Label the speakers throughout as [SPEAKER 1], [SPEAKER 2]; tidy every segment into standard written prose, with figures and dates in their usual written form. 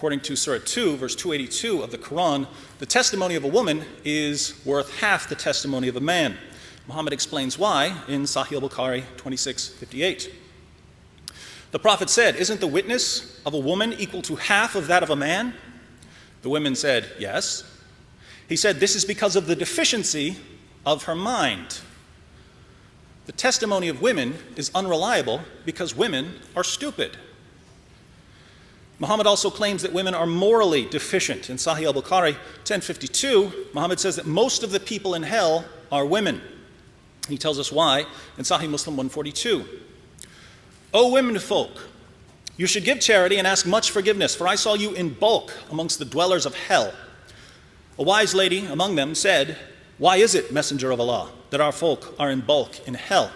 [SPEAKER 1] According to Surah 2, verse 282 of the Quran, the testimony of a woman is worth half the testimony of a man. Muhammad explains why in Sahih al-Bukhari 2658. The Prophet said, "Isn't the witness of a woman equal to half of that of a man?" The women said, "Yes." He said, "This is because of the deficiency of her mind." The testimony of women is unreliable because women are stupid. Muhammad also claims that women are morally deficient. In Sahih al-Bukhari 1052, Muhammad says that most of the people in hell are women. He tells us why in Sahih Muslim 142. "O women folk, you should give charity and ask much forgiveness, for I saw you in bulk amongst the dwellers of hell." A wise lady among them said, "Why is it, Messenger of Allah, that our folk are in bulk in hell?"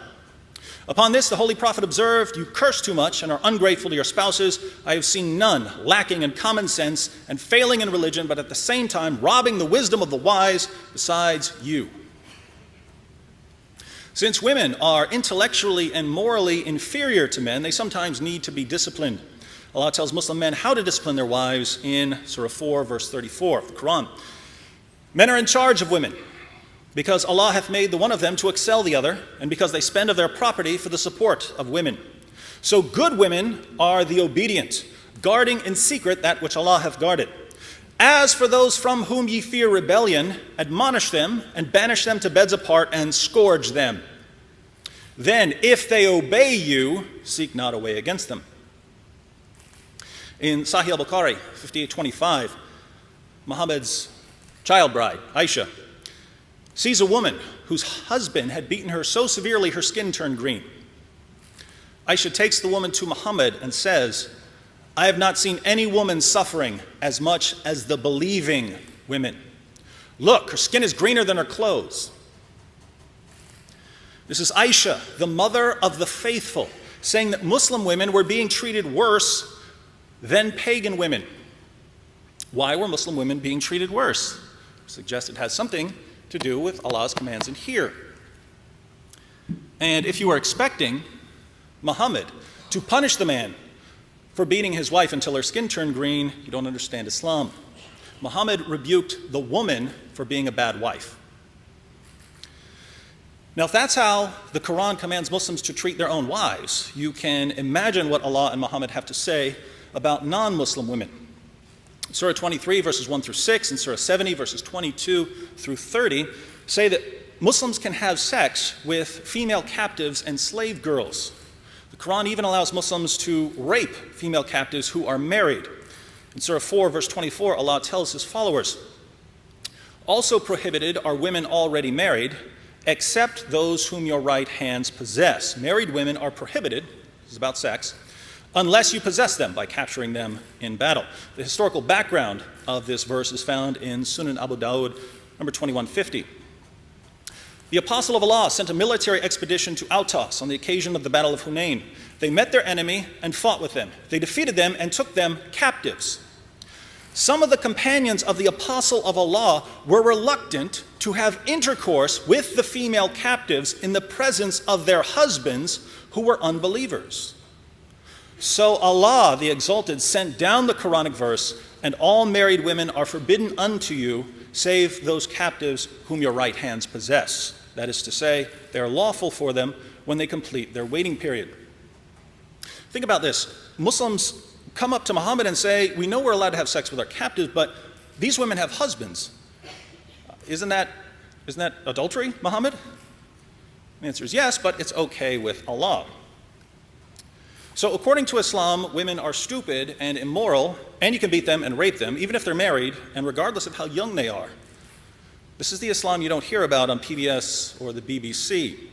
[SPEAKER 1] Upon this, the Holy Prophet observed, "You curse too much and are ungrateful to your spouses. I have seen none lacking in common sense and failing in religion, but at the same time robbing the wisdom of the wise besides you." Since women are intellectually and morally inferior to men, they sometimes need to be disciplined. Allah tells Muslim men how to discipline their wives in Surah 4, verse 34 of the Quran. "Men are in charge of women, because Allah hath made the one of them to excel the other, and because they spend of their property for the support of women. So good women are the obedient, guarding in secret that which Allah hath guarded. As for those from whom ye fear rebellion, admonish them and banish them to beds apart and scourge them. Then, if they obey you, seek not a way against them." In Sahih al-Bukhari 5825, Muhammad's child bride, Aisha, sees a woman whose husband had beaten her so severely her skin turned green. Aisha takes the woman to Muhammad and says, "I have not seen any woman suffering as much as the believing women. Look, her skin is greener than her clothes." This is Aisha, the mother of the faithful, saying that Muslim women were being treated worse than pagan women. Why were Muslim women being treated worse? I suggest it has something to do with Allah's commands in here. And if you are expecting Muhammad to punish the man for beating his wife until her skin turned green, you don't understand Islam. Muhammad rebuked the woman for being a bad wife. Now, if that's how the Quran commands Muslims to treat their own wives, you can imagine what Allah and Muhammad have to say about non-Muslim women. Surah 23, verses 1 through 6, and Surah 70, verses 22 through 30, say that Muslims can have sex with female captives and slave girls. The Quran even allows Muslims to rape female captives who are married. In Surah 4, verse 24, Allah tells his followers, "Also prohibited are women already married, except those whom your right hands possess." Married women are prohibited, this is about sex, unless you possess them by capturing them in battle. The historical background of this verse is found in Sunan Abu Dawud, number 2150. The Apostle of Allah sent a military expedition to Autas on the occasion of the Battle of Hunain. They met their enemy and fought with them. They defeated them and took them captives. Some of the companions of the Apostle of Allah were reluctant to have intercourse with the female captives in the presence of their husbands who were unbelievers. So Allah, the Exalted, sent down the Quranic verse, "And all married women are forbidden unto you, save those captives whom your right hands possess." That is to say, they are lawful for them when they complete their waiting period. Think about this. Muslims come up to Muhammad and say, "We know we're allowed to have sex with our captives, but these women have husbands. Isn't that adultery, Muhammad?" The answer is yes, but it's okay with Allah. So according to Islam, women are stupid and immoral, and you can beat them and rape them, even if they're married, and regardless of how young they are. This is the Islam you don't hear about on PBS or the BBC.